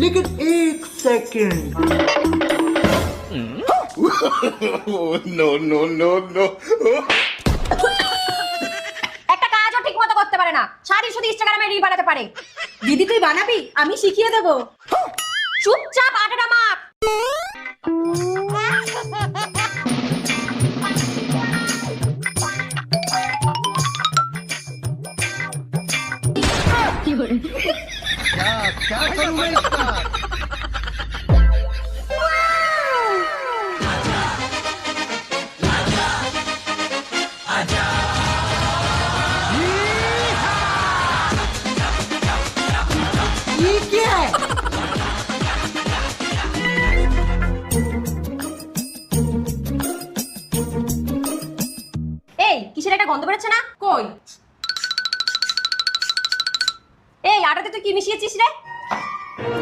लेकिन एक second no no no no একটা কাজও ঠিক মতো করতে পারে না, সারি শুধু ইনস্টাগ্রামে রিল বানাতে পারে। দিদি তুই বানাবি, আমি শিখিয়ে দেবো। চুপচাপ আটাটা মাখ। क्या करूं मैं इसका ये क्या है? এই কিসের একটা গন্ধ বেরোচ্ছে না? কই? এই আটাতে তুই কি মিশিয়েছিস রে?